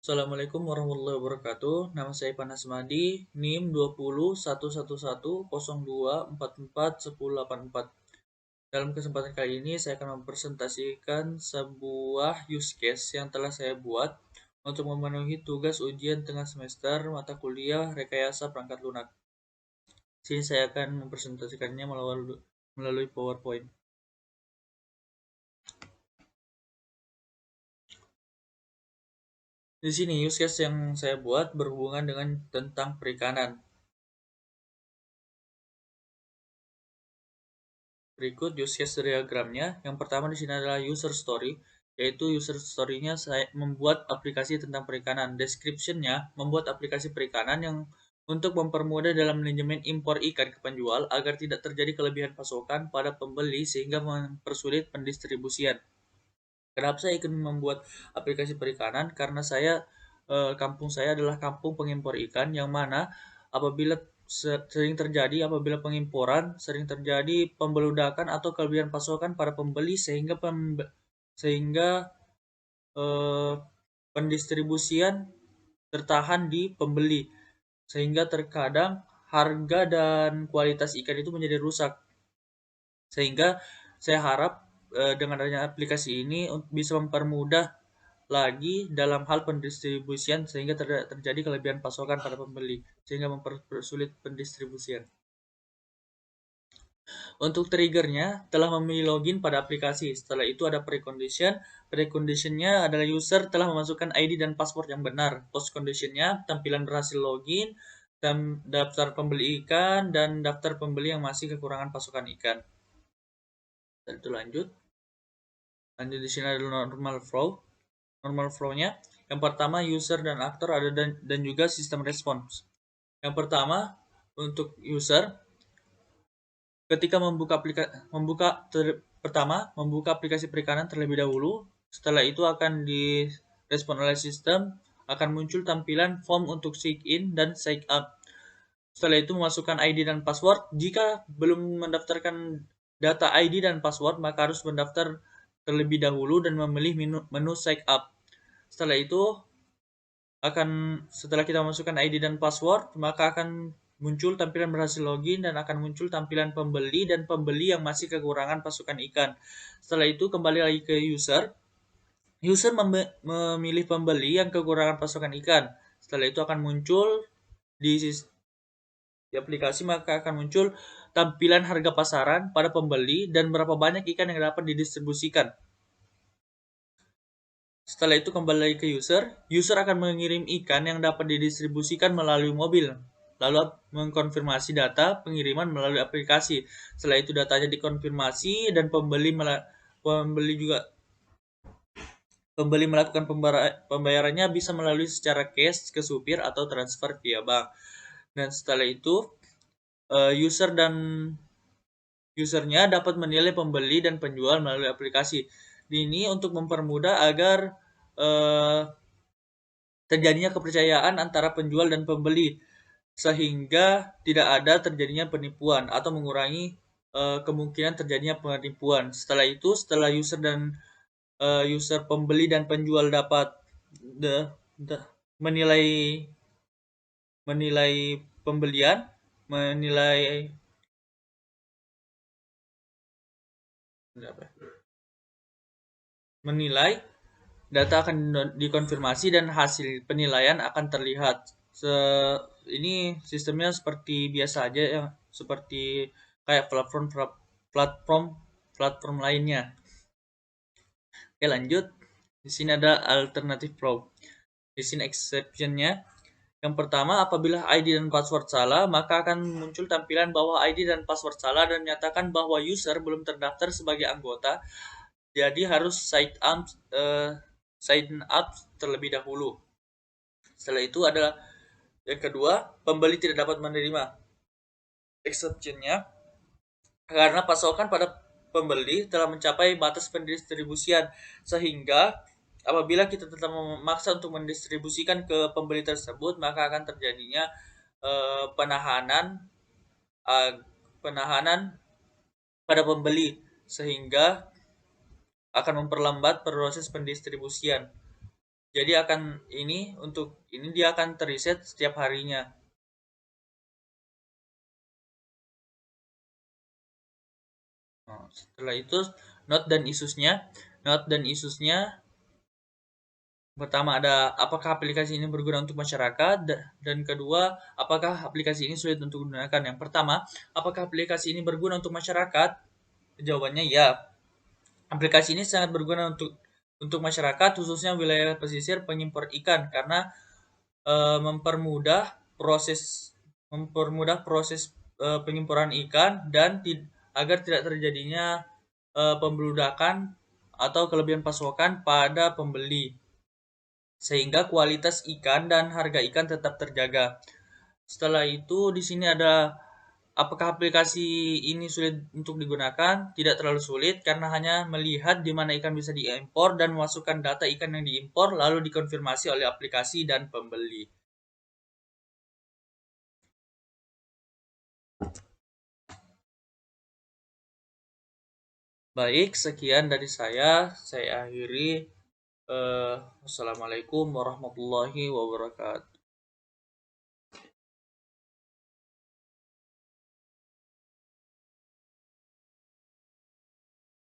Assalamualaikum warahmatullahi wabarakatuh. Nama saya Panas Madi, NIM 20111102441084. Dalam kesempatan kali ini saya akan mempresentasikan sebuah use case yang telah saya buat untuk memenuhi tugas ujian tengah semester mata kuliah Rekayasa Perangkat Lunak. Sini saya akan mempresentasikannya melalui PowerPoint. Di sini use case yang saya buat berhubungan dengan tentang perikanan. Berikut use case diagramnya. Yang pertama di sini adalah user story, yaitu user story-nya saya membuat aplikasi tentang perikanan. Description-nya membuat aplikasi perikanan yang untuk mempermudah dalam manajemen impor ikan ke penjual agar tidak terjadi kelebihan pasokan pada pembeli sehingga mempersulit pendistribusian. Kenapa saya ingin membuat aplikasi perikanan? Karena kampung saya adalah kampung pengimpor ikan yang mana apabila apabila pengimporan sering terjadi pembeludakan atau kelebihan pasokan pada pembeli sehingga eh, pendistribusian tertahan di pembeli sehingga terkadang harga dan kualitas ikan itu menjadi rusak. Sehingga saya harap dengan adanya aplikasi ini bisa mempermudah lagi dalam hal pendistribusian sehingga terjadi kelebihan pasokan pada pembeli sehingga mempersulit pendistribusian. Untuk triggernya telah memilih login pada aplikasi. Setelah itu ada precondition. Preconditionnya adalah user telah memasukkan ID dan password yang benar. Post conditionnya tampilan berhasil login, dan daftar pembeli ikan dan daftar pembeli yang masih kekurangan pasokan ikan. Setelah itu lanjut di sini ada normal flow. Normal flow-nya yang pertama user dan aktor ada dan juga sistem respons. Yang pertama untuk user ketika membuka aplikasi perikanan terlebih dahulu, setelah itu akan direspon oleh sistem, akan muncul tampilan form untuk sign in dan sign up. Setelah itu memasukkan ID dan password. Jika belum mendaftarkan data ID dan password, maka harus mendaftar terlebih dahulu dan memilih menu sign up. Setelah kita masukkan ID dan password, maka akan muncul tampilan berhasil login dan akan muncul tampilan pembeli dan pembeli yang masih kekurangan pasukan ikan. Setelah itu kembali lagi ke user. User memilih pembeli yang kekurangan pasukan ikan. Setelah itu akan muncul di aplikasi, maka akan muncul tampilan harga pasaran pada pembeli dan berapa banyak ikan yang dapat didistribusikan. Setelah itu kembali lagi ke user. User akan mengirim ikan yang dapat didistribusikan melalui mobil. Lalu mengkonfirmasi data pengiriman melalui aplikasi. Setelah itu datanya dikonfirmasi dan pembeli melakukan pembayarannya bisa melalui secara cash ke supir atau transfer via bank. Dan setelah itu user dan usernya dapat menilai pembeli dan penjual melalui aplikasi. Ini untuk mempermudah agar terjadinya kepercayaan antara penjual dan pembeli sehingga tidak ada terjadinya penipuan atau mengurangi kemungkinan terjadinya penipuan. Setelah user pembeli dan penjual dapat menilai pembelian, menilai data akan dikonfirmasi dan hasil penilaian akan terlihat. Ini sistemnya seperti biasa aja ya, seperti kayak platform lainnya. Oke, lanjut. Di sini ada alternative flow. Di sini exception-nya. Yang pertama, apabila ID dan password salah, maka akan muncul tampilan bahwa ID dan password salah dan menyatakan bahwa user belum terdaftar sebagai anggota. Jadi harus sign up terlebih dahulu. Setelah itu adalah yang kedua, pembeli tidak dapat menerima. Exception-nya karena pasokan pada pembeli telah mencapai batas pendistribusian sehingga apabila kita tetap memaksa untuk mendistribusikan ke pembeli tersebut maka akan terjadinya penahanan pada pembeli sehingga akan memperlambat proses pendistribusian. Jadi dia akan terreset setiap harinya. Nah, setelah itu note dan isusnya pertama ada apakah aplikasi ini berguna untuk masyarakat, dan kedua apakah aplikasi ini sulit untuk digunakan. Yang pertama, apakah aplikasi ini berguna untuk masyarakat? Jawabannya ya. Aplikasi ini sangat berguna untuk masyarakat, khususnya wilayah pesisir pengimpor ikan, karena mempermudah proses pengimporan ikan dan agar tidak terjadinya pembeludakan atau kelebihan pasokan pada pembeli, sehingga kualitas ikan dan harga ikan tetap terjaga. Setelah itu di sini ada apakah aplikasi ini sulit untuk digunakan? Tidak terlalu sulit karena hanya melihat di mana ikan bisa diimpor dan memasukkan data ikan yang diimpor lalu dikonfirmasi oleh aplikasi dan pembeli. Baik, sekian dari saya. Saya akhiri. Wassalamualaikum warahmatullahi wabarakatuh.